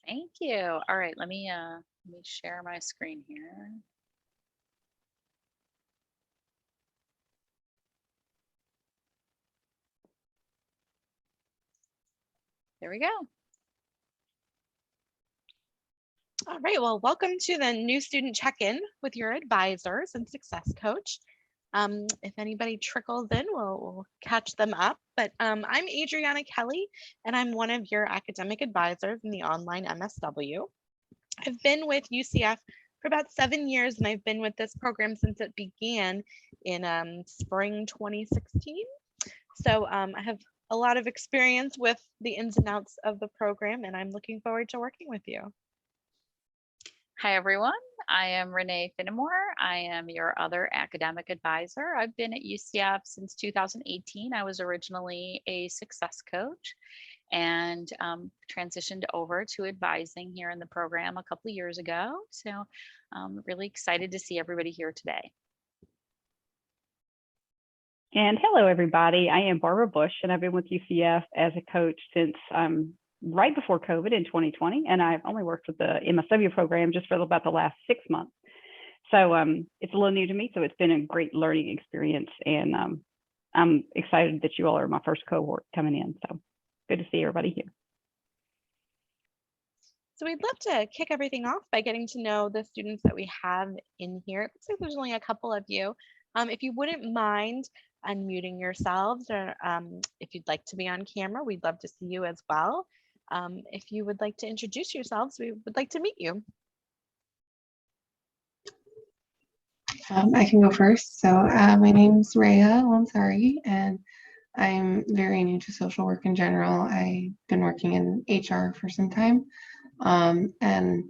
Thank you. All right, let me share my screen here. There we go. All right, well, welcome to the new student check-in with your advisors and success coach. If anybody trickles in, we'll catch them up. But I'm Adriana Kelly, and I'm one of your academic advisors in the online MSW. I've been with UCF for about 7 years, and I've been with this program since it began in spring 2016. So I have a lot of experience with the ins and outs of the program, and I'm looking forward to working with you. Hi, everyone. I am Renee Finnemore. I am your other academic advisor. I've been at UCF since 2018. I was originally a success coach and transitioned over to advising here in the program a couple of years ago. So I'm really excited to see everybody here today. And hello, everybody. I am Barbara Bush, and I've been with UCF as a coach since right before COVID in 2020. And I've only worked with the MSW program just for about the last 6 months. So it's a little new to me. So it's been a great learning experience. And I'm excited that you all are my first cohort coming in. So good to see everybody here. So we'd love to kick everything off by getting to know the students that we have in here. It looks like there's only a couple of you. If you wouldn't mind unmuting yourselves, or if you'd like to be on camera, we'd love to see you as well. If you would like to introduce yourselves, we would like to meet you. I can go first. So my name's Rhea Lansari, and I'm very new to social work in general. I've been working in HR for some time, and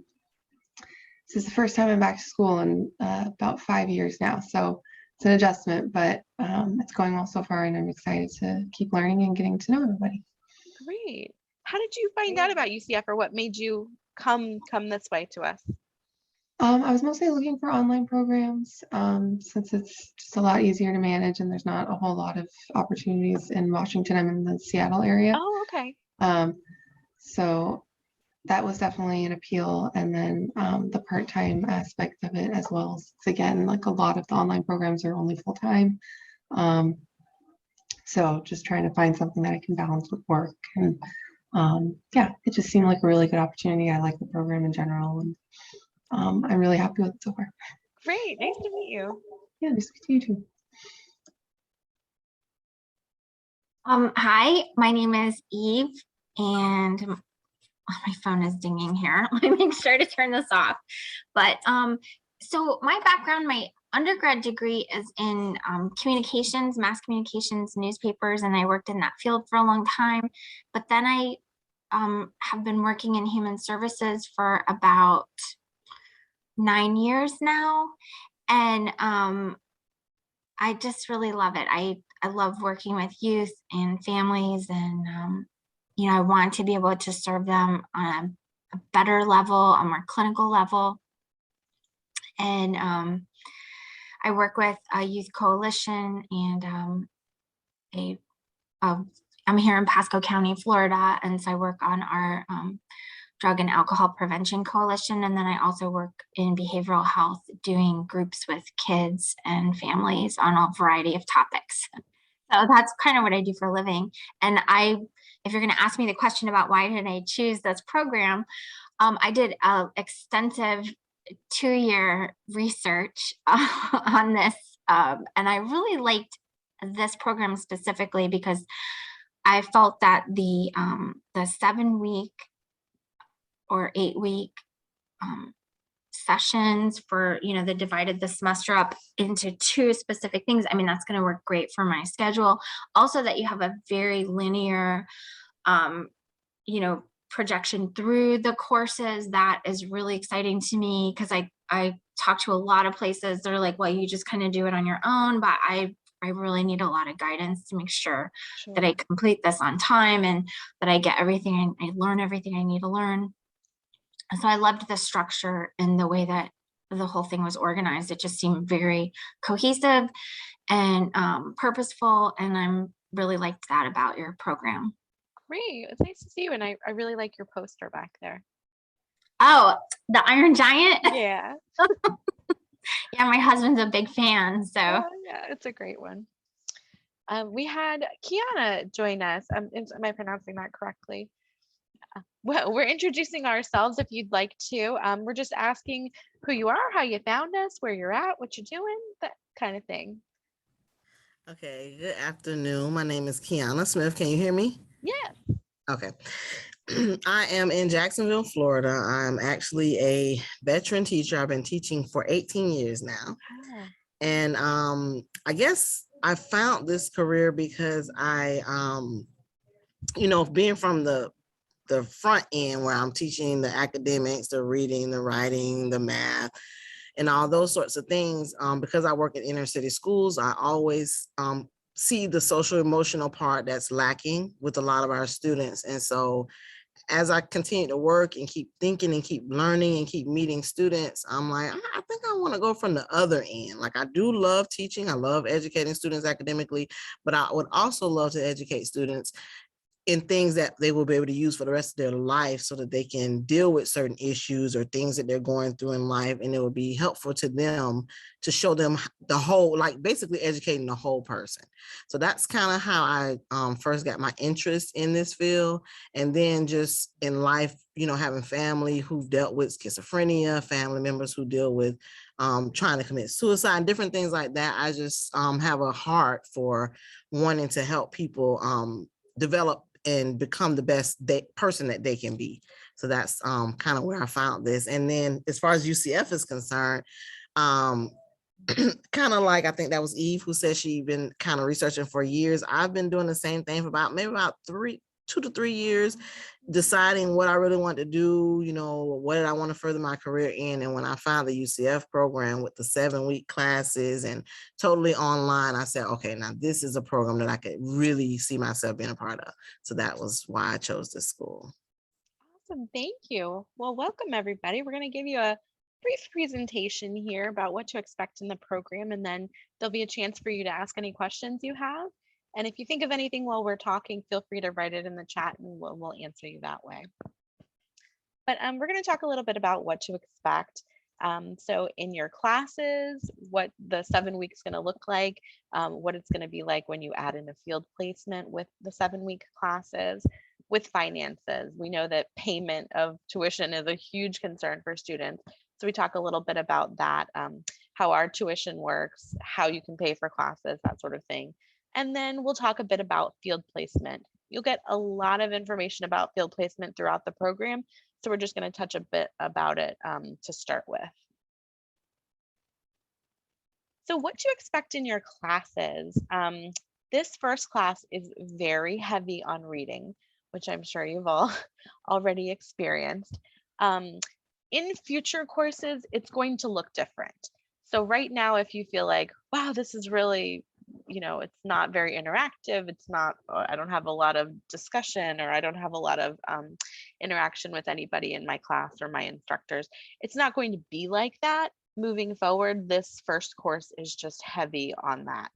this is the first time I'm back to school in about 5 years now. So it's an adjustment, but it's going well so far, and I'm excited to keep learning and getting to know everybody. Great. How did you find out about UCF, or what made you come this way to us? I was mostly looking for online programs since it's just a lot easier to manage and there's not a whole lot of opportunities in Washington. I'm in the Seattle area. Oh, okay. So that was definitely an appeal. And then the part-time aspect of it as well. Again, like a lot of the online programs are only full-time. So just trying to find something that I can balance with work. And yeah, it just seemed like a really good opportunity. I like the program in general. And I'm really happy with it so far. Great, nice to meet you. Yeah, nice to meet you too. Hi, my name is Eve, and my phone is dinging here. Let me make sure to turn this off. But so my background, my undergrad degree is in communications, mass communications, newspapers, and I worked in that field for a long time. But then I have been working in human services for about 9 years now, and I just really love it. I love working with youth and families, and you know, I want to be able to serve them on a better level, a more clinical level. And I work with a youth coalition, and I'm here in Pasco County, Florida, and so I work on our Drug and Alcohol Prevention Coalition. And then I also work in behavioral health, doing groups with kids and families on a variety of topics. So that's kind of what I do for a living. And if you're going to ask me the question about why did I choose this program, I did an extensive 2-year research on this. And I really liked this program specifically because I felt that the 7-week or 8-week sessions for, you know, they divided the semester up into 2 specific things. I mean, that's going to work great for my schedule. Also, that you have a very linear, you know, projection through the courses. That is really exciting to me because I talk to a lot of places. They're like, well, you just kind of do it on your own, but I really need a lot of guidance to make sure that I complete this on time and that I get everything, I learn everything I need to learn. So I loved the structure and the way that the whole thing was organized. It just seemed very cohesive and purposeful, and I'm really liked that about your program. Great, it's nice to see you, and I really like your poster back there. Oh, the Iron Giant. Yeah. Yeah, my husband's a big fan. So Yeah, it's a great one. We had Kiana join us. Am I pronouncing that correctly? Well, we're introducing ourselves if you'd like to. We're just asking who you are, how you found us, where you're at, what you're doing, that kind of thing. Okay, good afternoon. My name is Kiana Smith. Can you hear me? Yeah. Okay. I am in Jacksonville, Florida. I'm actually a veteran teacher. I've been teaching for 18 years now. Oh, And I guess I found this career because being from the front end where I'm teaching the academics, the reading, the writing, the math, and all those sorts of things. Because I work in inner city schools, I always see the social emotional part that's lacking with a lot of our students. And so as I continue to work and keep thinking and keep learning and keep meeting students, I'm like, I think I want to go from the other end. Like, I do love teaching. I love educating students academically, but I would also love to educate students in things that they will be able to use for the rest of their life so that they can deal with certain issues or things that they're going through in life. And it will be helpful to them to show them the whole, like basically educating the whole person. So that's kind of how I first got my interest in this field. And then just in life, having family who've dealt with schizophrenia, family members who deal with trying to commit suicide, different things like that. I just have a heart for wanting to help people develop and become the best person that they can be. So that's kind of where I found this. And then as far as UCF is concerned, kind of like, I think that was Eve who said she'd been kind of researching for years. I've been doing the same thing for about 2 to 3 years, deciding what I really want to do, what did I want to further my career in. And when I found the UCF program with the 7-week classes and totally online, I said, okay, now this is a program that I could really see myself being a part of. So that was why I chose this school. awesome. Thank you. Well, welcome everybody. We're going to give you a brief presentation here about what to expect in the program, and then there'll be a chance for you to ask any questions you have. And if you think of anything while we're talking, feel free to write it in the chat and we'll answer you that way. But we're going to talk a little bit about what to expect. So in your classes, what the 7 weeks going to look like, what it's going to be like when you add in a field placement with the 7-week classes, with finances. We know that payment of tuition is a huge concern for students. So we talk a little bit about that, how our tuition works, how you can pay for classes, that sort of thing. And then we'll talk a bit about field placement. You'll get a lot of information about field placement throughout the program. So we're just going to touch a bit about it to start with. So what to expect in your classes. This first class is very heavy on reading, which I'm sure you've all already experienced. In future courses, it's going to look different. So right now, if you feel like, wow, this is really, it's not very interactive, it's not, I don't have a lot of discussion, or I don't have a lot of interaction with anybody in my class or my instructors, it's not going to be like that. Moving forward, this first course is just heavy on that.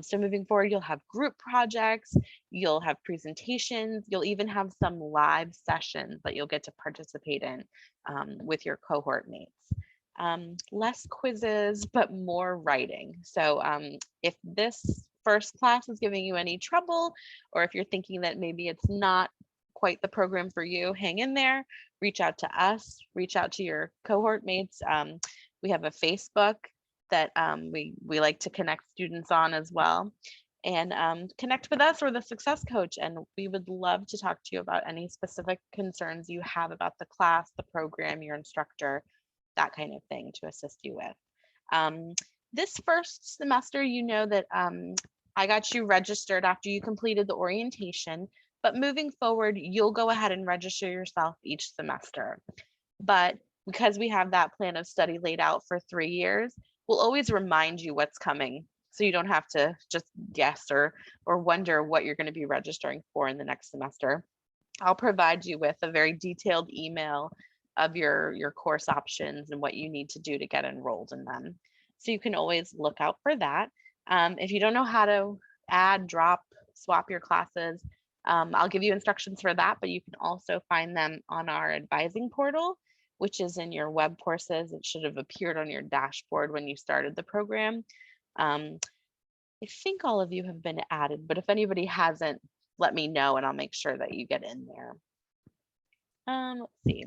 So moving forward, you'll have group projects, you'll have presentations, you'll even have some live sessions that you'll get to participate in with your cohort mates. Less quizzes, but more writing. So if this first class is giving you any trouble, or if you're thinking that maybe it's not quite the program for you, hang in there, reach out to us, reach out to your cohort mates. We have a Facebook that we like to connect students on as well, and connect with us or the Success Coach, and we would love to talk to you about any specific concerns you have about the class, the program, your instructor, that kind of thing, to assist you with. This first semester, that I got you registered after you completed the orientation, but moving forward, you'll go ahead and register yourself each semester. But because we have that plan of study laid out for 3 years, we'll always remind you what's coming, so you don't have to just guess or wonder what you're going to be registering for in the next semester. I'll provide you with a very detailed email of your course options and what you need to do to get enrolled in them. So you can always look out for that. If you don't know how to add, drop, swap your classes, I'll give you instructions for that, but you can also find them on our advising portal. which is in your web courses. It should have appeared on your dashboard when you started the program. I think all of you have been added, but if anybody hasn't, let me know and I'll make sure that you get in there. Let's see.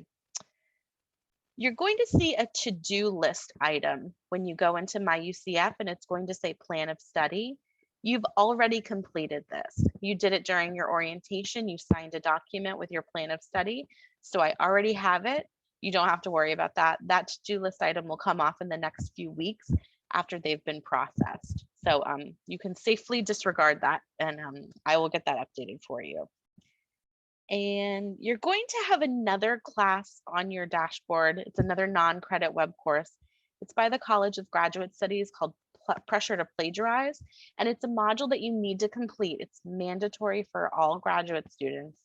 You're going to see a to-do list item when you go into My UCF, and it's going to say plan of study. You've already completed this. You did it during your orientation. You signed a document with your plan of study. So I already have it. You don't have to worry about that. That to-do list item will come off in the next few weeks after they've been processed. So you can safely disregard that, and I will get that updated for you. And you're going to have another class on your dashboard. It's another non-credit web course. It's by the College of Graduate Studies called Pressure to Plagiarize. And it's a module that you need to complete. It's mandatory for all graduate students.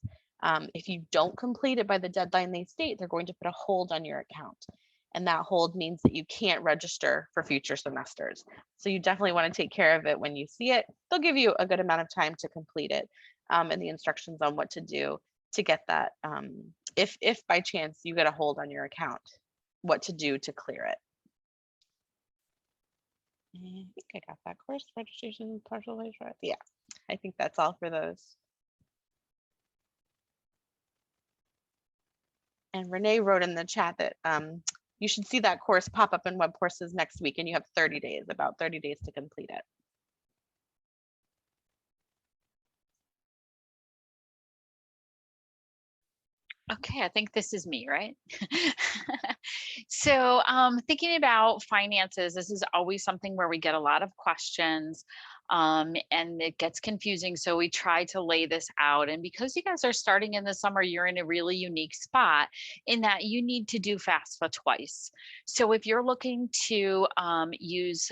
If you don't complete it by the deadline they state, they're going to put a hold on your account. And that hold means that you can't register for future semesters. So you definitely want to take care of it when you see it. They'll give you a good amount of time to complete it, and the instructions on what to do to get that. If by chance you get a hold on your account, what to do to clear it. I think I got that course registration, partial waiver. Yeah, I think that's all for those. And Renee wrote in the chat that you should see that course pop up in web courses next week, and you have 30 days, about 30 days to complete it. Okay, I think this is me, right? So thinking about finances, this is always something where we get a lot of questions, and it gets confusing. So we try to lay this out. And because you guys are starting in the summer, you're in a really unique spot in that you need to do FAFSA twice. So if you're looking to use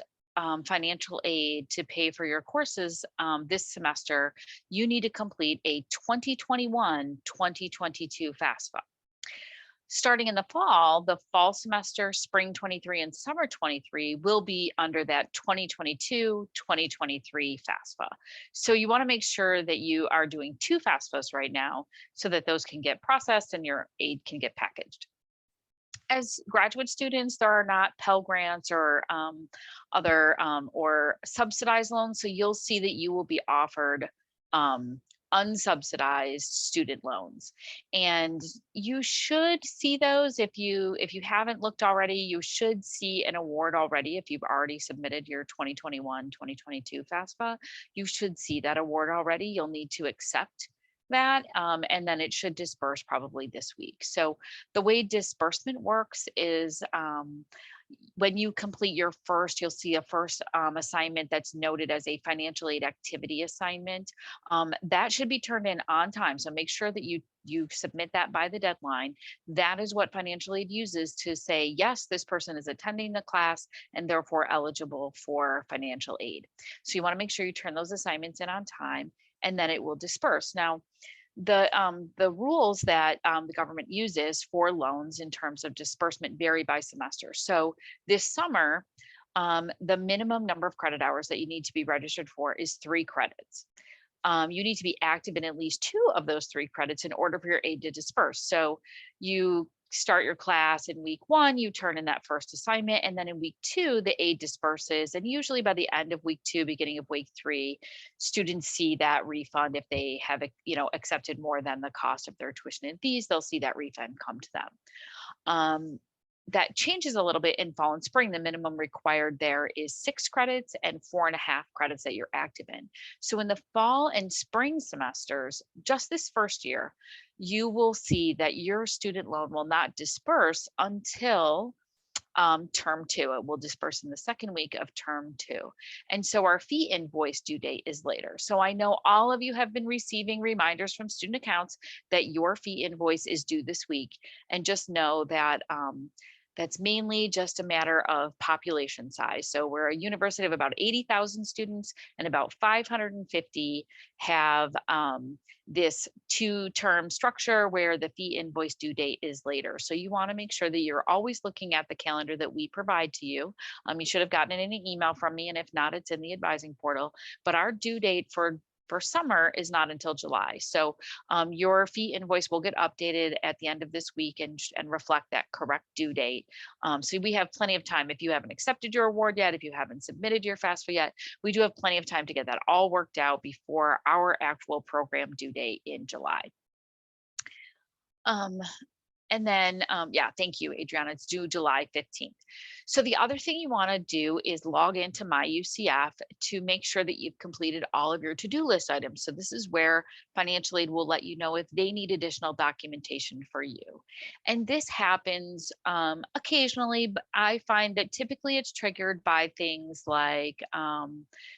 financial aid to pay for your courses this semester, you need to complete a 2021-2022 FAFSA. Starting in the fall semester, spring 23 and summer 23 will be under that 2022-2023 FAFSA. So you want to make sure that you are doing 2 FAFSAs right now so that those can get processed and your aid can get packaged. As graduate students, there are not Pell Grants or other or subsidized loans. So you'll see that you will be offered unsubsidized student loans, and you should see those. If you haven't looked already, you should see an award already. If you've already submitted your 2021-2022 FAFSA, you should see that award already. You'll need to accept that, and then it should disperse probably this week. So the way disbursement works is when you complete your first, you'll see a first assignment that's noted as a financial aid activity assignment. That should be turned in on time. So make sure that you submit that by the deadline. That is what financial aid uses to say, yes, this person is attending the class and therefore eligible for financial aid. So you want to make sure you turn those assignments in on time, and then it will disperse. Now, the rules that the government uses for loans in terms of disbursement vary by semester. So this summer, the minimum number of credit hours that you need to be registered for is 3 credits. You need to be active in at least 2 of those 3 credits in order for your aid to disperse. So you start your class in week 1, you turn in that first assignment, and then in week 2, the aid disperses. And usually by the end of week 2, beginning of week 3, students see that refund. If they have, accepted more than the cost of their tuition and fees, they'll see that refund come to them. That changes a little bit in fall and spring. The minimum required there is 6 credits and 4.5 credits that you're active in. So in the fall and spring semesters, just this first year, you will see that your student loan will not disperse until term 2. It will disperse in the second week of term 2. And so our fee invoice due date is later. So I know all of you have been receiving reminders from student accounts that your fee invoice is due this week. And just know that that's mainly just a matter of population size. So we're a university of about 80,000 students, and about 550 have this 2-term structure where the fee invoice due date is later. So you want to make sure that you're always looking at the calendar that we provide to you. You should have gotten it in an email from me, and if not, it's in the advising portal. But our due date for for summer is not until July. So your fee invoice will get updated at the end of this week and reflect that correct due date. So we have plenty of time. If you haven't accepted your award yet, if you haven't submitted your FAFSA yet, we do have plenty of time to get that all worked out before our actual program due date in July. And then, yeah, thank you, Adriana. It's due July 15th. So the other thing you want to do is log into My UCF to make sure that you've completed all of your to-do list items. So this is where financial aid will let you know if they need additional documentation for you. And this happens occasionally, but I find that typically it's triggered by things like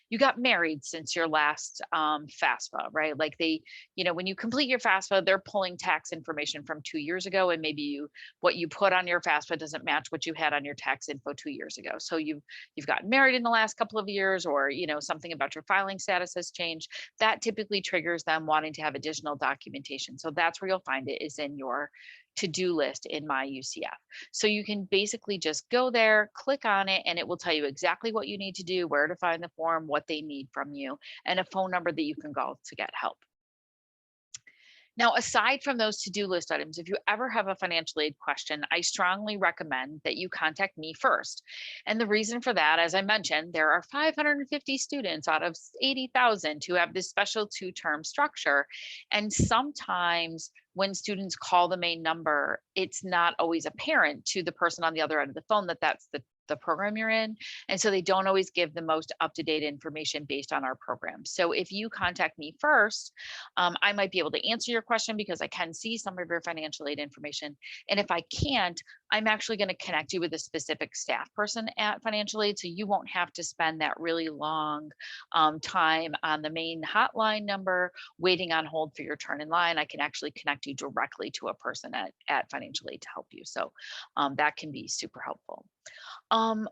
you got married since your last FAFSA, right? Like they, when you complete your FAFSA, they're pulling tax information from 2 years ago, and maybe what you put on your FAFSA doesn't match what you had on your tax info 2 years ago. So you've gotten married in the last couple of years, or something about your filing status has changed. That typically triggers them wanting to have additional documentation. So that's where you'll find it, is in your to-do list in My UCF. So you can basically just go there, click on it, and it will tell you exactly what you need to do, where to find the form, what they need from you, and a phone number that you can call to get help. Now, aside from those to-do list items, if you ever have a financial aid question, I strongly recommend that you contact me first. And the reason for that, as I mentioned, there are 550 students out of 80,000 who have this special two-term structure. And sometimes when students call the main number, it's not always apparent to the person on the other end of the phone that that's the program you're in. And so they don't always give the most up-to-date information based on our program. So if you contact me first, I might be able to answer your question because I can see some of your financial aid information. And if I can't, I'm actually going to connect you with a specific staff person at financial aid. So you won't have to spend that really long time on the main hotline number waiting on hold for your turn in line. I can actually connect you directly to a person at financial aid to help you. So that can be super helpful.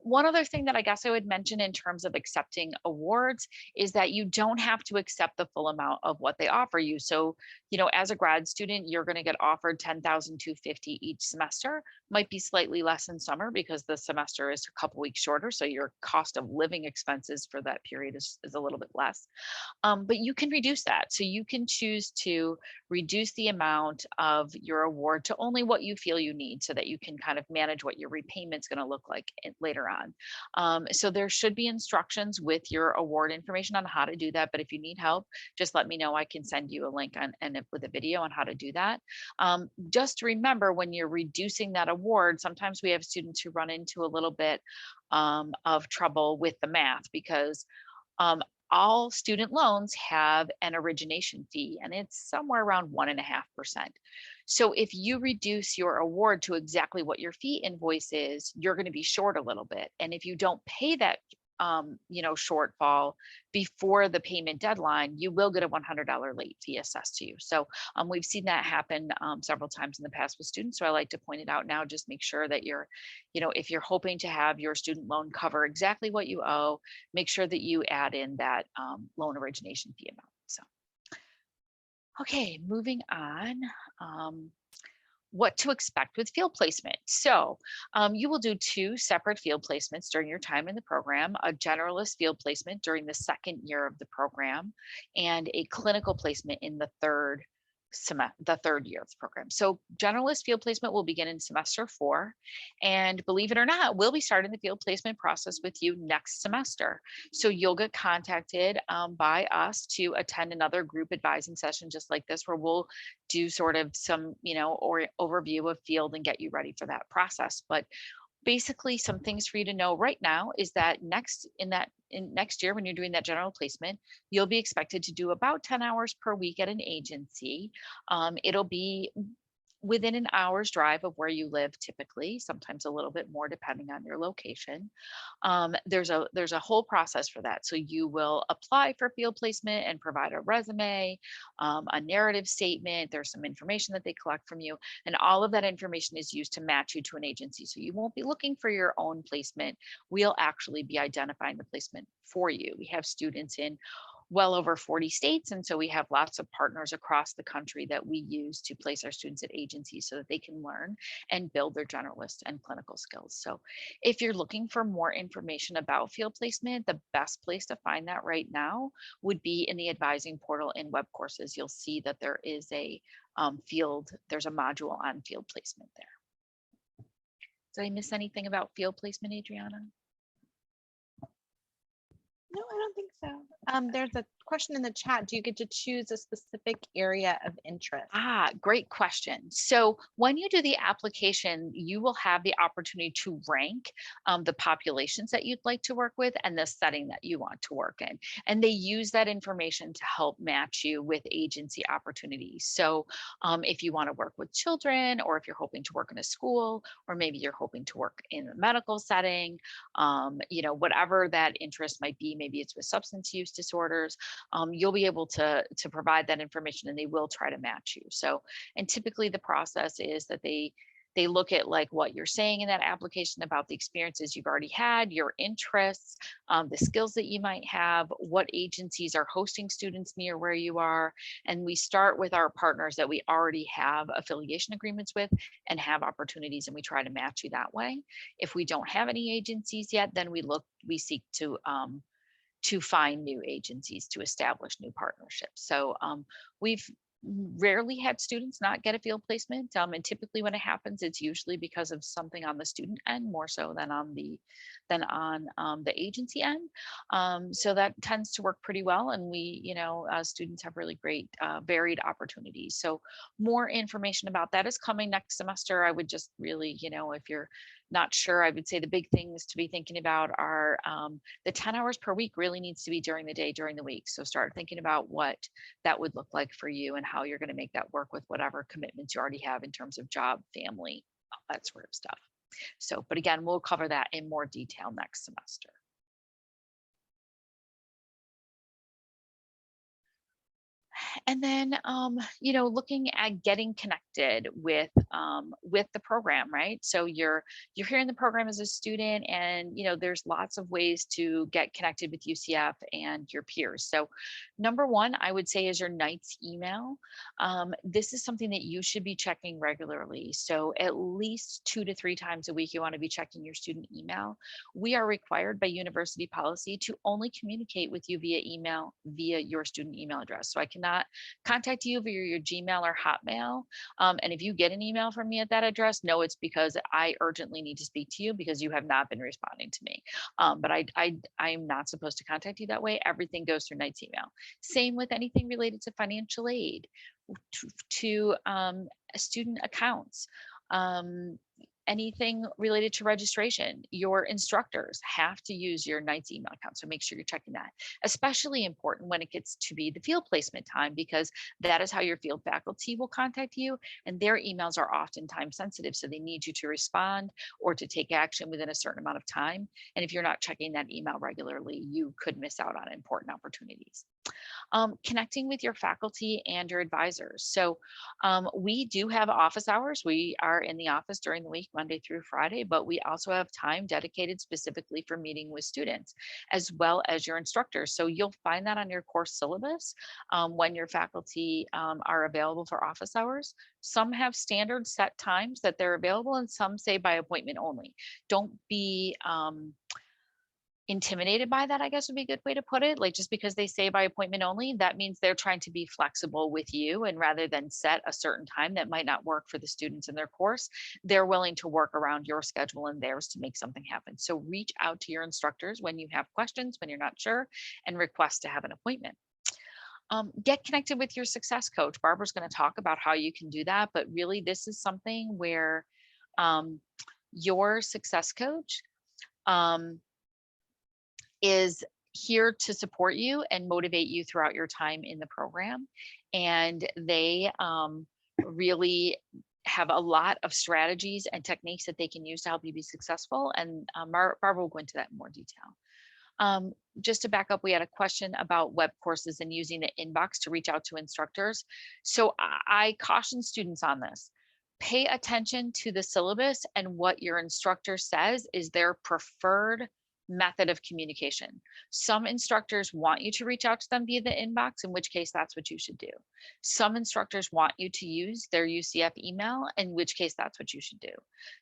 One other thing that I guess I would mention in terms of accepting awards is that you don't have to accept the full amount of what they offer you. So, as a grad student, you're going to get offered $10,250 each semester. Might be slightly less in summer because the semester is a couple weeks shorter. So your cost of living expenses for that period is a little bit less. But you can reduce that. So you can choose to reduce the amount of your award to only what you feel you need so that you can kind of manage what your repayment's going to look like later on. So there should be instructions with your award information on how to do that. But if you need help, just let me know. I can send you a link with a video on how to do that. Just remember, when you're reducing that award, sometimes we have students who run into a little bit of trouble with the math because all student loans have an origination fee, and it's somewhere around 1.5%. So if you reduce your award to exactly what your fee invoice is, you're going to be short a little bit. And if you don't pay that shortfall before the payment deadline, you will get a $100 late fee assessed to you. So we've seen that happen several times in the past with students. So I like to point it out now. Just make sure that if you're hoping to have your student loan cover exactly what you owe, make sure that you add in that loan origination fee amount. So, okay, moving on. What to expect with field placement. So you will do 2 separate field placements during your time in the program, a generalist field placement during the second year of the program, and a clinical placement in the third year of the program. So generalist field placement will begin in semester 4. And believe it or not, we'll be starting the field placement process with you next semester. So you'll get contacted by us to attend another group advising session just like this, where we'll do sort of some, or overview of field and get you ready for that process. But basically, some things for you to know right now is that next year, when you're doing that general placement, you'll be expected to do about 10 hours per week at an agency. It'll be within an hour's drive of where you live, typically, sometimes a little bit more depending on your location. There's a whole process for that. So you will apply for field placement and provide a resume, a narrative statement. There's some information that they collect from you, and all of that information is used to match you to an agency. So you won't be looking for your own placement. We'll actually be identifying the placement for you. We have students in well over 40 states. And so we have lots of partners across the country that we use to place our students at agencies so that they can learn and build their generalist and clinical skills. So if you're looking for more information about field placement, the best place to find that right now would be in the advising portal in web courses. You'll see that there is a there's a module on field placement there. Did I miss anything about field placement, Adriana? No, I don't think so. There's a question in the chat. Do you get to choose a specific area of interest? Great question. So when you do the application, you will have the opportunity to rank the populations that you'd like to work with and the setting that you want to work in. And they use that information to help match you with agency opportunities. So if you want to work with children, or if you're hoping to work in a school, or maybe you're hoping to work in a medical setting, whatever that interest might be, maybe it's with substance use disorders, you'll be able to provide that information, and they will try to match you. So, and typically the process is that they look at like what you're saying in that application about the experiences you've already had, your interests, the skills that you might have, what agencies are hosting students near where you are. And we start with our partners that we already have affiliation agreements with and have opportunities, and we try to match you that way. If we don't have any agencies yet, then we seek to find new agencies to establish new partnerships. So we've rarely had students not get a field placement, and typically when it happens, it's usually because of something on the student end more so than on the agency end. So that tends to work pretty well, and we, students have really great varied opportunities. So more information about that is coming next semester. I would just really, if you're not sure, I would say the big things to be thinking about are the 10 hours per week really needs to be during the day, during the week. So start thinking about what that would look like for you and how you're going to make that work with whatever commitments you already have in terms of job, family, that sort of stuff. So, but again, we'll cover that in more detail next semester. And then, looking at getting connected with the program, right? So you're here in the program as a student, and there's lots of ways to get connected with UCF and your peers. So number one, I would say, is your Knights email. This is something that you should be checking regularly. So at least 2 to 3 times a week, you want to be checking your student email. We are required by university policy to only communicate with you via email, via your student email address. So I cannot contact you via your Gmail or Hotmail. And if you get an email from me at that address, know it's because I urgently need to speak to you because you have not been responding to me. But I'm not supposed to contact you that way. Everything goes through Knight's email. Same with anything related to financial aid, to student accounts. Anything related to registration, your instructors have to use your Knights email account. So make sure you're checking that. Especially important when it gets to be the field placement time, because that is how your field faculty will contact you. And their emails are often time sensitive. So they need you to respond or to take action within a certain amount of time. And if you're not checking that email regularly, you could miss out on important opportunities. Connecting with your faculty and your advisors. So we do have office hours. We are in the office during the week, Monday through Friday, but we also have time dedicated specifically for meeting with students, as well as your instructors. So you'll find that on your course syllabus when your faculty are available for office hours. Some have standard set times that they're available, and some say by appointment only. Don't be intimidated by that, I guess would be a good way to put it. Like, just because they say by appointment only, that means they're trying to be flexible with you, and rather than set a certain time that might not work for the students in their course, they're willing to work around your schedule and theirs to make something happen. So reach out to your instructors when you have questions, when you're not sure, and request to have an appointment. Get connected with your success coach. Barbara's going to talk about how you can do that, but really this is something where your success coach is here to support you and motivate you throughout your time in the program. And they really have a lot of strategies and techniques that they can use to help you be successful. And Barbara will go into that in more detail. Just to back up, we had a question about web courses and using the inbox to reach out to instructors. So I caution students on this. Pay attention to the syllabus and what your instructor says is their preferred method of communication. Some instructors want you to reach out to them via the inbox, in which case that's what you should do. Some instructors want you to use their UCF email, in which case that's what you should do.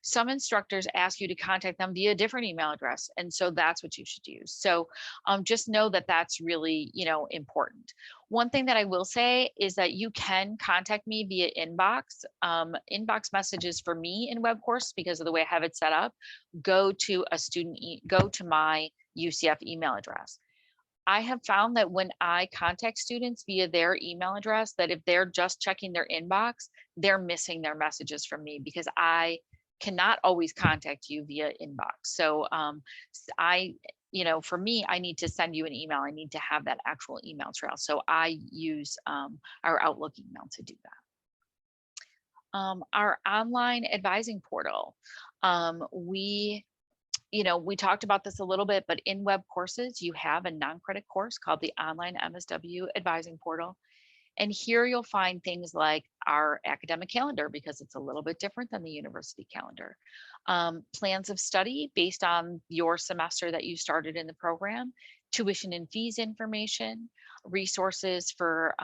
Some instructors ask you to contact them via a different email address, and so that's what you should use. So just know that that's really, important. One thing that I will say is that you can contact me via inbox. Inbox messages for me in WebCourse, because of the way I have it set up, go to my UCF email address. I have found that when I contact students via their email address, that if they're just checking their inbox, they're missing their messages from me, because I cannot always contact you via inbox. So for me, I need to send you an email. I need to have that actual email trail. So I use our Outlook email to do that. Our online advising portal. We talked about this a little bit, but in WebCourses, you have a non-credit course called the Online MSW Advising Portal. And here you'll find things like our academic calendar, because it's a little bit different than the university calendar. Plans of study based on your semester that you started in the program, tuition and fees information, resources for,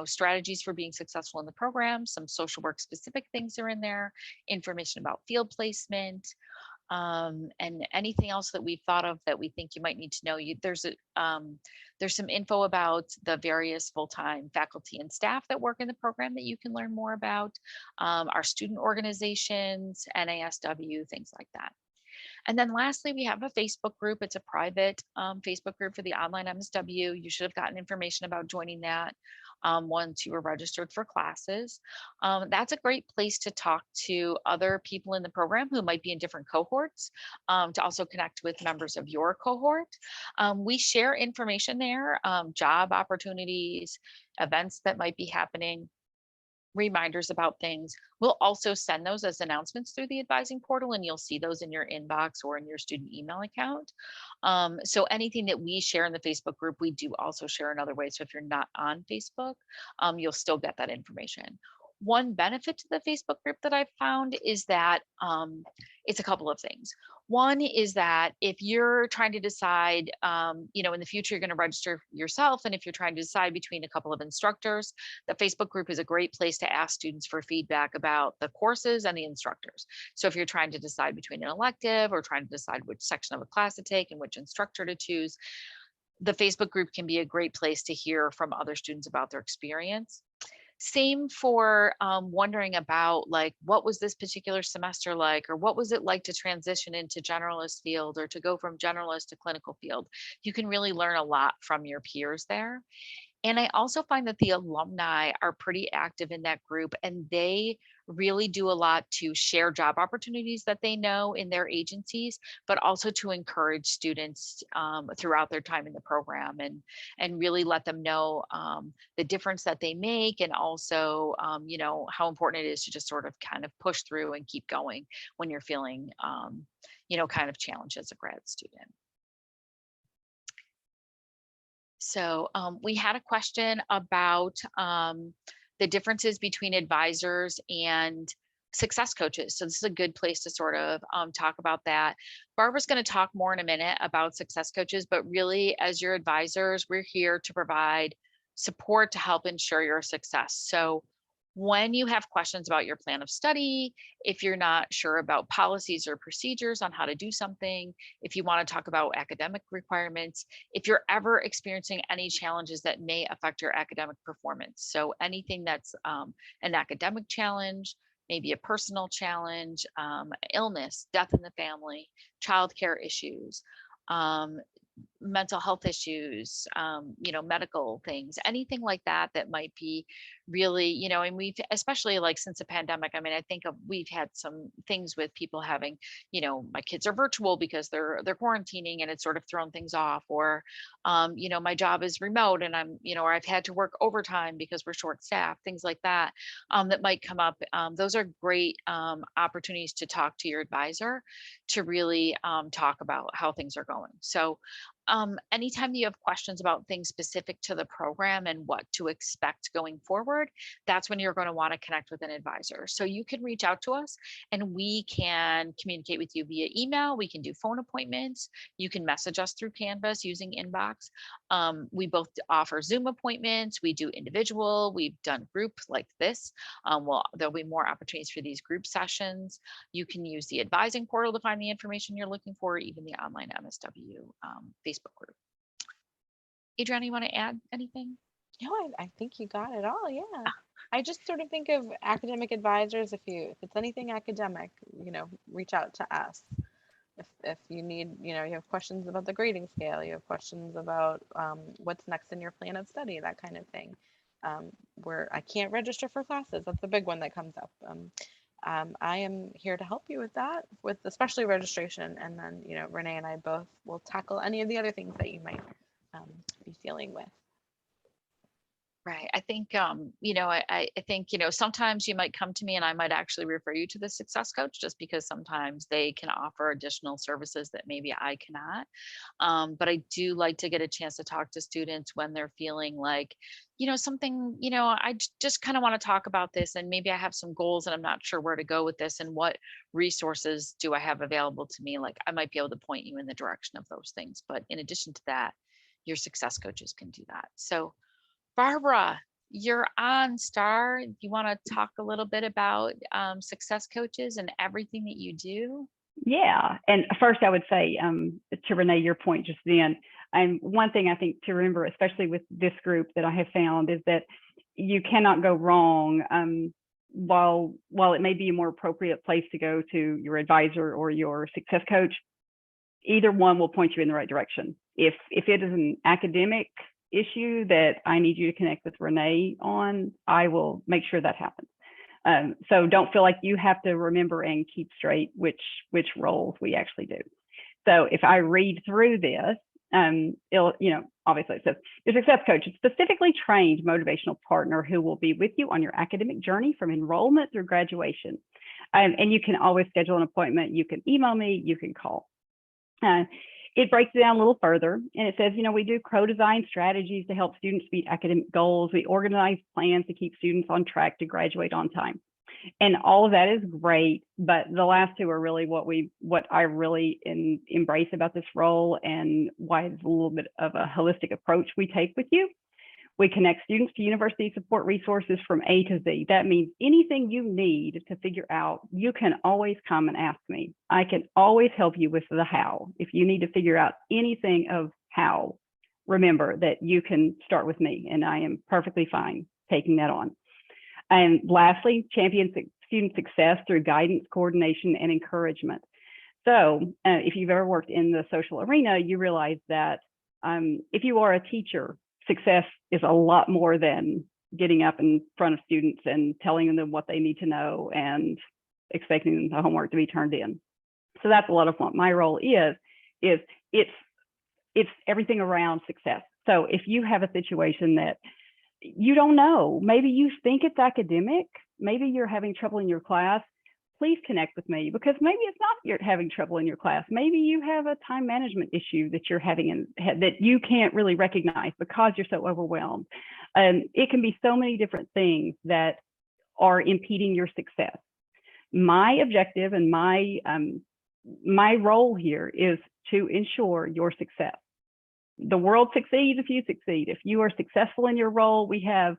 strategies for being successful in the program, some social work specific things are in there, information about field placement, and anything else that we've thought of that we think you might need to know. There's some info about the various full-time faculty and staff that work in the program that you can learn more about, our student organizations, NASW, things like that. And then lastly, we have a Facebook group. It's a private Facebook group for the online MSW. You should have gotten information about joining that once you were registered for classes. That's a great place to talk to other people in the program who might be in different cohorts, to also connect with members of your cohort. We share information there, job opportunities, events that might be happening, reminders about things. We'll also send those as announcements through the advising portal, and you'll see those in your inbox or in your student email account. So anything that we share in the Facebook group, we do also share in other ways. So if you're not on Facebook, you'll still get that information. One benefit to the Facebook group that I've found is that it's a couple of things. One is that if you're trying to decide, in the future, you're going to register yourself. And if you're trying to decide between a couple of instructors, the Facebook group is a great place to ask students for feedback about the courses and the instructors. So if you're trying to decide between an elective or trying to decide which section of a class to take and which instructor to choose, the Facebook group can be a great place to hear from other students about their experience. Same for wondering about, like, what was this particular semester like, or what was it like to transition into generalist field or to go from generalist to clinical field. You can really learn a lot from your peers there. And I also find that the alumni are pretty active in that group, and they really do a lot to share job opportunities that they know in their agencies, but also to encourage students throughout their time in the program, and really let them know the difference that they make, and also how important it is to just sort of kind of push through and keep going when you're feeling kind of challenged as a grad student. So we had a question about the differences between advisors and success coaches. So this is a good place to sort of talk about that. Barbara's going to talk more in a minute about success coaches, but really, as your advisors, we're here to provide support to help ensure your success. So when you have questions about your plan of study, if you're not sure about policies or procedures on how to do something, if you want to talk about academic requirements, if you're ever experiencing any challenges that may affect your academic performance. So anything that's an academic challenge, maybe a personal challenge, illness, death in the family, childcare issues, mental health issues, medical things, anything like that that might be really, and we've, especially like since the pandemic, I mean, I think we've had some things with people having, my kids are virtual because they're quarantining and it's sort of thrown things off, or, my job is remote and I'm, or I've had to work overtime because we're short staffed, things like that, that might come up. Those are great opportunities to talk to your advisor to really talk about how things are going. So anytime you have questions about things specific to the program and what to expect going forward, that's when you're going to want to connect with an advisor. So you can reach out to us and we can communicate with you via email. We can do phone appointments. You can message us through Canvas using Inbox. We both offer Zoom appointments. We do individual. We've done group like this. There'll be more opportunities for these group sessions. You can use the advising portal to find the information you're looking for, even the online MSW Facebook group. Adriana, you want to add anything? No, I think you got it all. Yeah. I just sort of think of academic advisors. If it's anything academic, reach out to us. If you need, you have questions about the grading scale, you have questions about what's next in your plan of study, that kind of thing. Where I can't register for classes, that's the big one that comes up. I am here to help you with that, with especially registration, and then Renee and I both will tackle any of the other things that you might be dealing with. Right. I think, I think, sometimes you might come to me and I might actually refer you to the success coach, just because sometimes they can offer additional services that maybe I cannot. But I do like to get a chance to talk to students when they're feeling like, something, I just kind of want to talk about this, and maybe I have some goals and I'm not sure where to go with this, and what resources do I have available to me? Like, I might be able to point you in the direction of those things. But in addition to that, your success coaches can do that. So Barbara, you're on STAR. You want to talk a little bit about success coaches and everything that you do? Yeah. And first, I would say to Renee, your point just then, one thing I think to remember, especially with this group that I have found, is that you cannot go wrong. While it may be a more appropriate place to go to your advisor or your success coach, either one will point you in the right direction. If it is an academic issue that I need you to connect with Renee on, I will make sure that happens. So don't feel like you have to remember and keep straight which roles we actually do. So if I read through this, it'll, obviously it says your success coach, a specifically trained motivational partner who will be with you on your academic journey from enrollment through graduation. And you can always schedule an appointment. You can email me, you can call. It breaks it down a little further, and it says, we do co-design strategies to help students meet academic goals. We organize plans to keep students on track to graduate on time. And all of that is great, but the last two are really what I really embrace about this role, and why it's a little bit of a holistic approach we take with you. We connect students to university support resources from A to Z. That means anything you need to figure out, you can always come and ask me. I can always help you with the how. If you need to figure out anything of how, remember that you can start with me, and I am perfectly fine taking that on. And lastly, champion student success through guidance, coordination, and encouragement. So if you've ever worked in the social arena, you realize that if you are a teacher, success is a lot more than getting up in front of students and telling them what they need to know and expecting the homework to be turned in. So that's a lot of what my role is it's everything around success. So if you have a situation that you don't know, maybe you think it's academic, maybe you're having trouble in your class, please connect with me, because maybe it's not you're having trouble in your class. Maybe you have a time management issue that you're having that you can't really recognize because you're so overwhelmed. It can be so many different things that are impeding your success. My objective and my role here is to ensure your success. The world succeeds if you succeed. If you are successful in your role, we have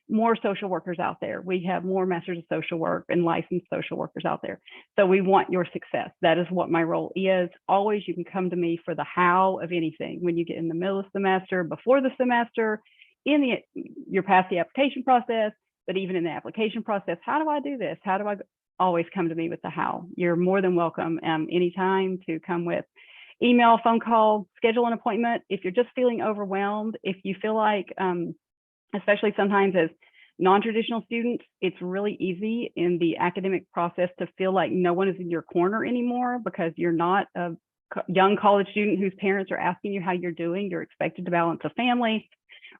more social workers out there. We have more masters of social work and licensed social workers out there. So we want your success. That is what my role is. Always, you can come to me for the how of anything. When you get in the middle of the semester, before the semester, you're past the application process, but even in the application process, how do I do this? How do I always come to me with the how? You're more than welcome anytime to come with email, phone call, schedule an appointment. If you're just feeling overwhelmed, if you feel like, especially sometimes as non-traditional students, it's really easy in the academic process to feel like no one is in your corner anymore because you're not a young college student whose parents are asking you how you're doing. You're expected to balance a family,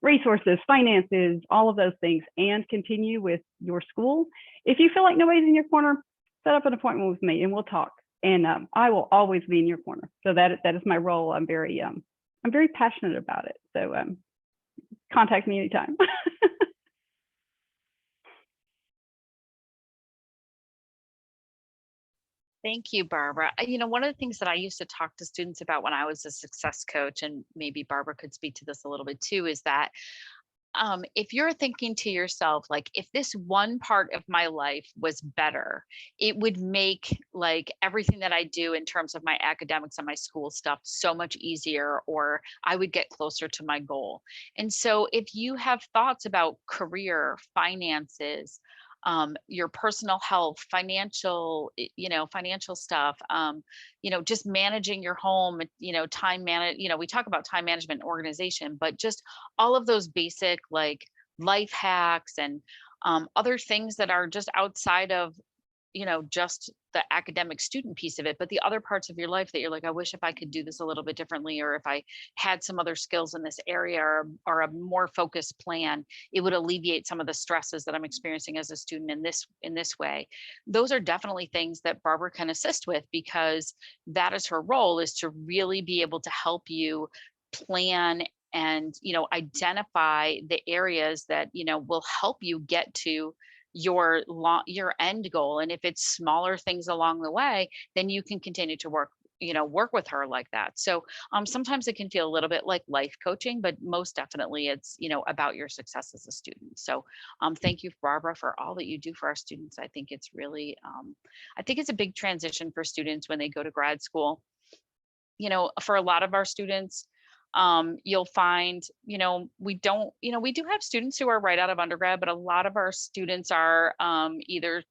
resources, finances, all of those things, and continue with your school. If you feel like nobody's in your corner, set up an appointment with me and we'll talk. And I will always be in your corner. So that is my role. I'm very I'm very passionate about it. So contact me anytime. Thank you, Barbara. You know, one of the things that I used to talk to students about when I was a success coach, and maybe Barbara could speak to this a little bit too, is that if you're thinking to yourself, like, if this one part of my life was better, it would make like everything that I do in terms of my academics and my school stuff so much easier, or I would get closer to my goal. And so if you have thoughts about career, finances, your personal health, financial, financial stuff, just managing your home, we talk about time management and organization, but just all of those basic like life hacks and other things that are just outside of just the academic student piece of it, but the other parts of your life that you're like, I wish if I could do this a little bit differently, or if I had some other skills in this area, or a more focused plan, it would alleviate some of the stresses that I'm experiencing as a student in this way. Those are definitely things that Barbara can assist with, because that is her role, is to really be able to help you plan and identify the areas that will help you get to your end goal. And if it's smaller things along the way, then you can continue to work with her like that. So sometimes it can feel a little bit like life coaching, but most definitely it's about your success as a student. So thank you, Barbara, for all that you do for our students. I think it's really I think it's a big transition for students when they go to grad school. For a lot of our students, you'll find, we do have students who are right out of undergrad, but a lot of our students are either,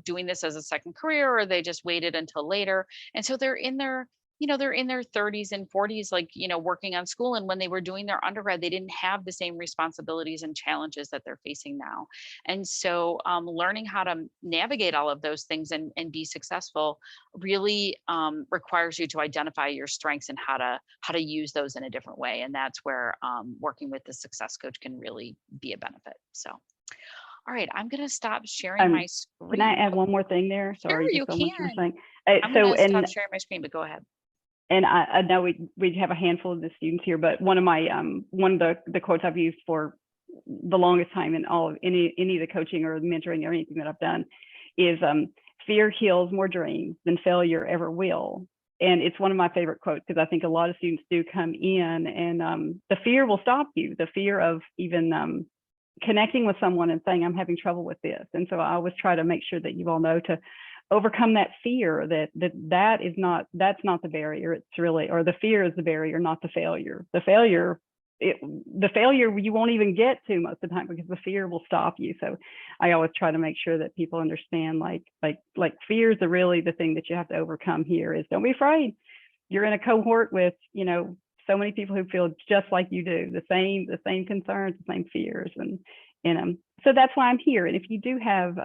doing this as a second career, or they just waited until later. And so they're in their 30s and 40s, like, working on school. And when they were doing their undergrad, they didn't have the same responsibilities and challenges that they're facing now. And so learning how to navigate all of those things and be successful really requires you to identify your strengths and how to use those in a different way. And that's where working with the success coach can really be a benefit. So, all right, I'm going to stop sharing my screen. Can I add one more thing there? Sure, Sorry, you just on what you were can. saying. I'm going to stop sharing my screen, but go ahead. And I know we have a handful of the students here, but one of the quotes I've used for the longest time in all of any of the coaching or mentoring or anything that I've done is fear kills more dreams than failure ever will. And it's one of my favorite quotes, because I think a lot of students do come in and the fear will stop you, the fear of even connecting with someone and saying, I'm having trouble with this. And so I always try to make sure that you all know to overcome that fear, that's not the barrier. It's really, or the fear is the barrier, not the failure. The failure you won't even get to most of the time, because the fear will stop you. So I always try to make sure that people understand like fears are really the thing that you have to overcome here. Is don't be afraid. You're in a cohort with, so many people who feel just like you do, the same concerns, the same fears, and so that's why I'm here. And if you do have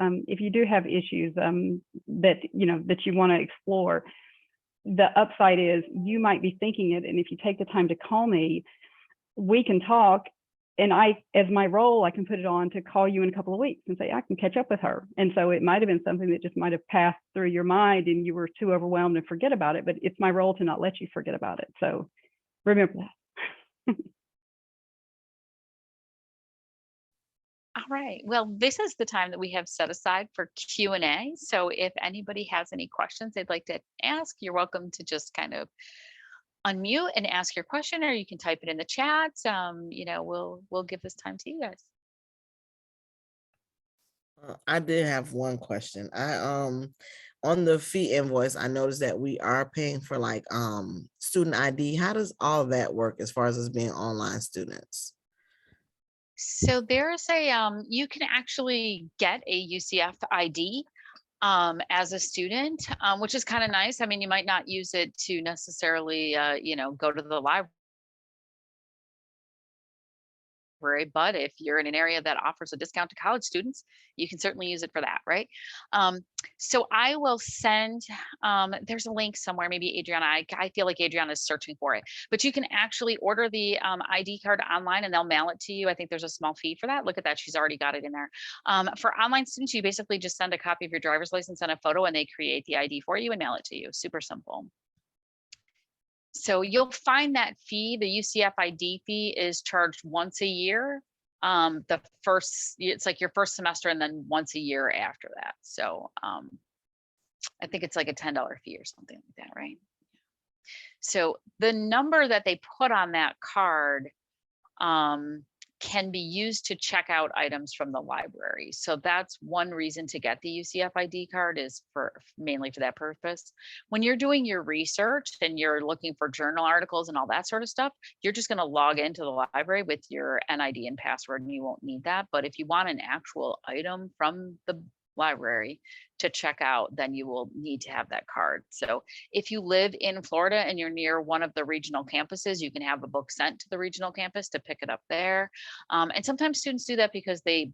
issues that you want to explore, the upside is you might be thinking it, and if you take the time to call me, we can talk. And I, as my role, I can put it on to call you in a couple of weeks and say I can catch up with her. And so it might have been something that just might have passed through your mind and you were too overwhelmed to forget about it. But it's my role to not let you forget about it. So remember that. All right. Well, this is the time that we have set aside for Q&A. So if anybody has any questions they'd like to ask, you're welcome to just kind of unmute and ask your question, or you can type it in the chat. We'll give this time to you guys. I did have one question. On the fee invoice, I noticed that we are paying for like student ID. How does all of that work as far as us being online students? So there's you can actually get a UCF ID as a student, which is kind of nice. I mean, you might not use it to necessarily, go to the library, but if you're in an area that offers a discount to college students, you can certainly use it for that, right? So I will send, there's a link somewhere, maybe Adriana, I feel like Adriana is searching for it, but you can actually order the ID card online and they'll mail it to you. I think there's a small fee for that. Look at that, she's already got it in there. For online students, you basically just send a copy of your driver's license and a photo, and they create the ID for you and mail it to you. Super simple. So you'll find that fee, the UCF ID fee, is charged once a year. It's like your first semester and then once a year after that. So I think it's like a $10 fee or something like that, right? So the number that they put on that card can be used to check out items from the library. So that's one reason to get the UCF ID card, is mainly for that purpose. When you're doing your research and you're looking for journal articles and all that sort of stuff, you're just going to log into the library with your NID and password, and you won't need that. But if you want an actual item from the library to check out, then you will need to have that card. So if you live in Florida and you're near one of the regional campuses, you can have a book sent to the regional campus to pick it up there. And sometimes students do that because they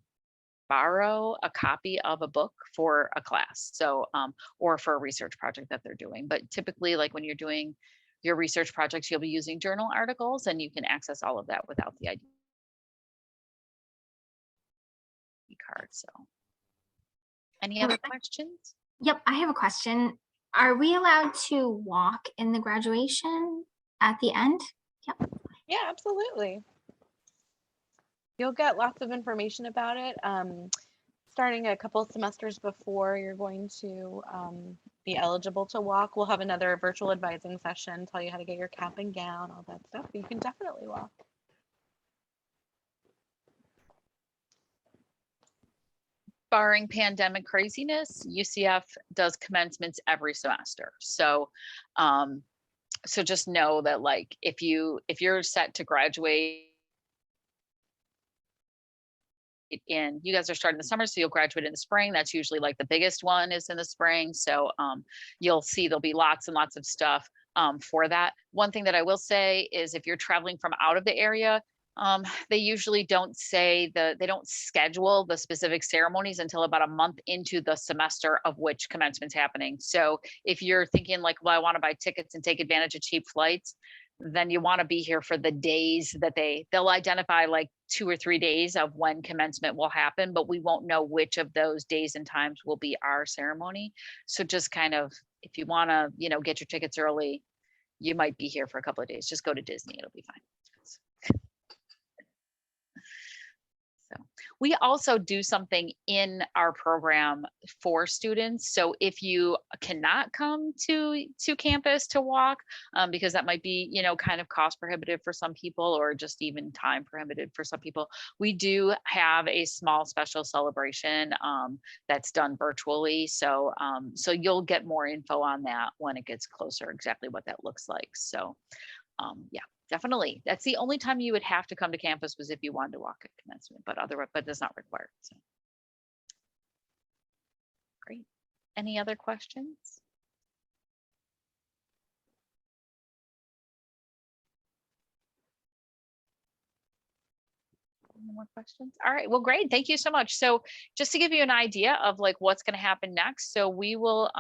borrow a copy of a book for a class, so or for a research project that they're doing. But typically, like when you're doing your research projects, you'll be using journal articles, and you can access all of that without the ID card. So any other questions? Yep, I have a question. Are we allowed to walk in the graduation at the end? Yep. Yeah, absolutely. You'll get lots of information about it. Starting a couple of semesters before you're going to be eligible to walk, we'll have another virtual advising session, tell you how to get your cap and gown, all that stuff. But you can definitely walk. Barring pandemic craziness, UCF does commencements every semester. So so just know that, like, if you're set to graduate in, you guys are starting the summer, so you'll graduate in the spring. That's usually like the biggest one is in the spring. So you'll see there'll be lots and lots of stuff for that. One thing that I will say is, if you're traveling from out of the area, they usually don't schedule the specific ceremonies until about a month into the semester of which commencement's happening. So if you're thinking like, well, I want to buy tickets and take advantage of cheap flights, then you want to be here for the days that they'll identify, like 2 or 3 days of when commencement will happen, but we won't know which of those days and times will be our ceremony. So just kind of, if you want to, get your tickets early, you might be here for a couple of days. Just go to Disney, it'll be fine. So we also do something in our program for students. So if you cannot come to campus to walk, because that might be, kind of cost prohibitive for some people, or just even time prohibitive for some people, we do have a small special celebration that's done virtually. So so you'll get more info on that when it gets closer, exactly what that looks like. So yeah. Definitely. That's the only time you would have to come to campus, was if you wanted to walk at commencement, but that's not required. So great. Any other questions? Any more questions? All right, well, great. Thank you so much. So just to give you an idea of like what's going to happen next. So we will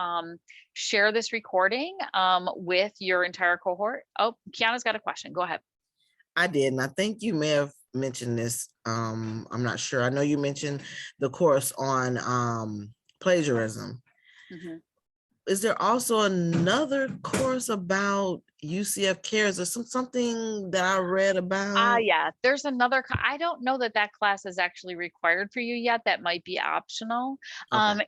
share this recording with your entire cohort. Oh, Kiana's got a question. Go ahead. I did, and I think you may have mentioned this. I'm not sure. I know you mentioned the course on plagiarism. Mhm. Is there also another course about UCF Cares, or something that I read about? Yeah, there's another, I don't know that class is actually required for you yet. That might be optional. Okay.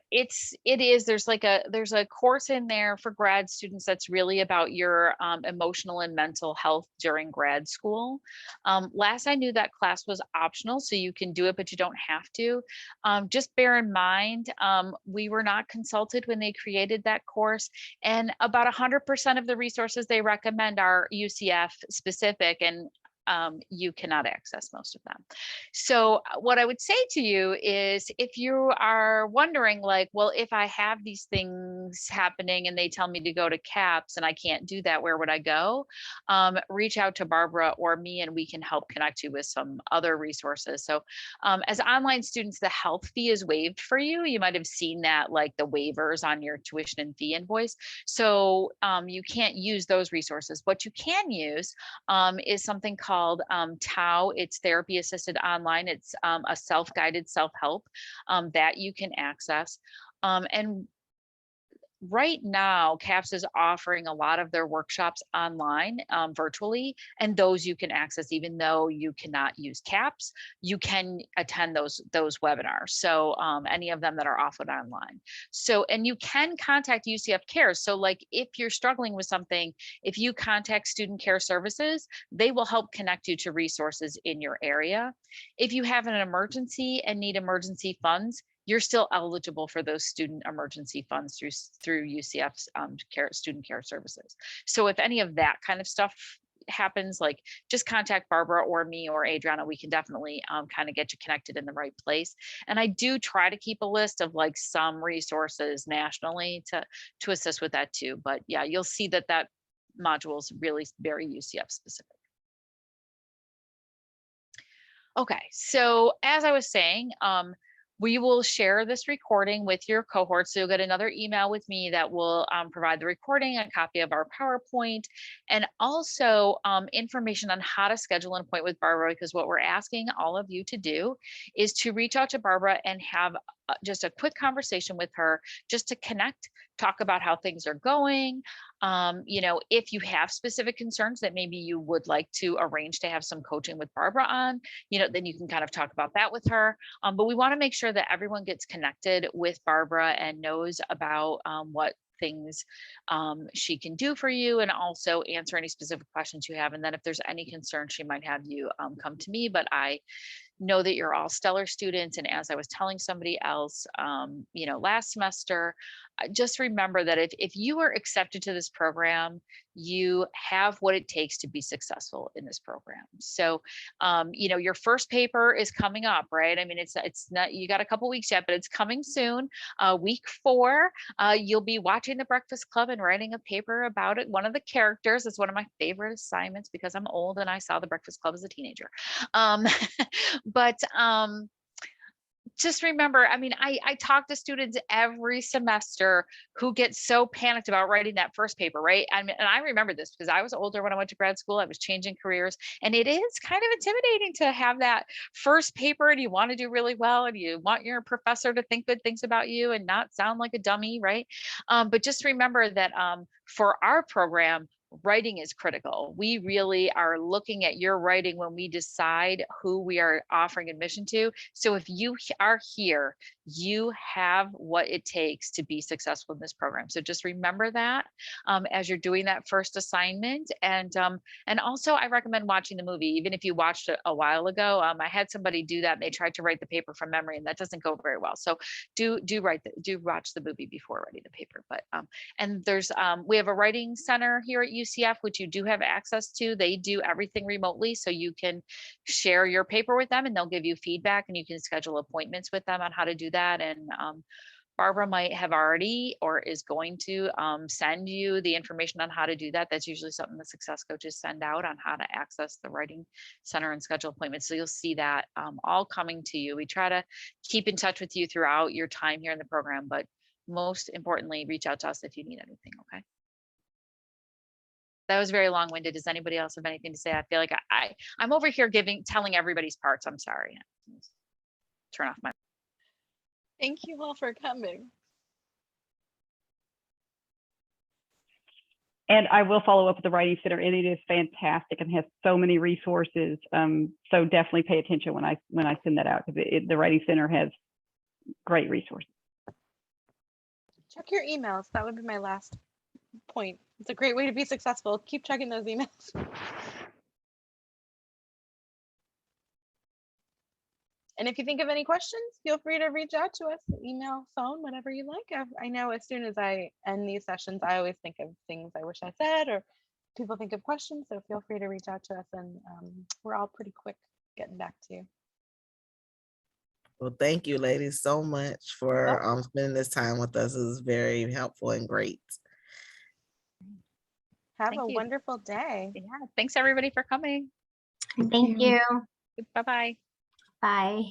There's a course in there for grad students that's really about your emotional and mental health during grad school. Last I knew, that class was optional, so you can do it, but you don't have to. Just bear in mind, we were not consulted when they created that course, and about 100% of the resources they recommend are UCF specific, and you cannot access most of them. So what I would say to you is, if you are wondering, like, well, if I have these things happening and they tell me to go to CAPS and I can't do that, where would I go? Reach out to Barbara or me, and we can help connect you with some other resources. So as online students, the health fee is waived for you. You might have seen that, like the waivers on your tuition and fee invoice. So you can't use those resources. What you can use is something called TAO. It's therapy assisted online. It's a self-guided self-help that you can access. And right now, CAPS is offering a lot of their workshops online, virtually, and those you can access even though you cannot use CAPS. You can attend those webinars. So any of them that are offered online. So, and you can contact UCF Cares. So like if you're struggling with something, if you contact Student Care Services, they will help connect you to resources in your area. If you have an emergency and need emergency funds, you're still eligible for those student emergency funds through UCF's student care services. So if any of that kind of stuff happens, like just contact Barbara or me or Adriana. We can definitely kind of get you connected in the right place. And I do try to keep a list of like some resources nationally to assist with that too. But yeah, you'll see that module is really very UCF specific. Okay, so as I was saying, we will share this recording with your cohort. So you'll get another email with me that will provide the recording, a copy of our PowerPoint, and also information on how to schedule an appointment with Barbara, because what we're asking all of you to do is to reach out to Barbara and have just a quick conversation with her, just to connect, talk about how things are going. You know, if you have specific concerns that maybe you would like to arrange to have some coaching with Barbara on, you know, then you can kind of talk about that with her. But we want to make sure that everyone gets connected with Barbara and knows about what things she can do for you, and also answer any specific questions you have. And then if there's any concern, she might have you come to me. But I know that you're all stellar students. And as I was telling somebody else, you know, last semester, just remember that if you are accepted to this program, you have what it takes to be successful in this program. So, you know, your first paper is coming up, right? I mean, it's not, you got a couple weeks yet, but it's coming soon. Week 4, you'll be watching The Breakfast Club and writing a paper about it. One of the characters is one of my favorite assignments because I'm old and I saw The Breakfast Club as a teenager. But just remember, I mean, I talk to students every semester who get so panicked about writing that first paper, right? And I remember this because I was older when I went to grad school. I was changing careers, and it is kind of intimidating to have that first paper, and you want to do really well, and you want your professor to think good things about you and not sound like a dummy, right? But just remember that for our program, writing is critical. We really are looking at your writing when we decide who we are offering admission to. So if you are here, you have what it takes to be successful in this program. So just remember that as you're doing that first assignment. And also I recommend watching the movie, even if you watched it a while ago. I had somebody do that and they tried to write the paper from memory, and that doesn't go very well. So do watch the movie before writing the paper. But and there's we have a writing center here at UCF, which you do have access to. They do everything remotely, so you can share your paper with them and they'll give you feedback, and you can schedule appointments with them on how to do that. And Barbara might have already or is going to send you the information on how to do that. That's usually something the success coaches send out on how to access the writing center and schedule appointments. So you'll see that all coming to you. We try to keep in touch with you throughout your time here in the program, but most importantly, reach out to us if you need anything, okay? That was very long-winded. Does anybody else have anything to say? I feel like I'm over here telling everybody's parts. I'm sorry. Turn off my. Thank you all for coming. And I will follow up with the Writing Center, and it is fantastic and has so many resources. So definitely pay attention when I send that out, because the Writing Center has great resources. Check your emails. That would be my last point. It's a great way to be successful. Keep checking those emails. And if you think of any questions, feel free to reach out to us, email, phone, whatever you like. I know as soon as I end these sessions, I always think of things I wish I said, or people think of questions. So feel free to reach out to us, and we're all pretty quick getting back to you. Well, thank you, ladies, so much for spending this time with us. It was very helpful and great. Have Thank a you. wonderful day. Yeah, thanks everybody for coming. Thank you. Bye-bye. Bye.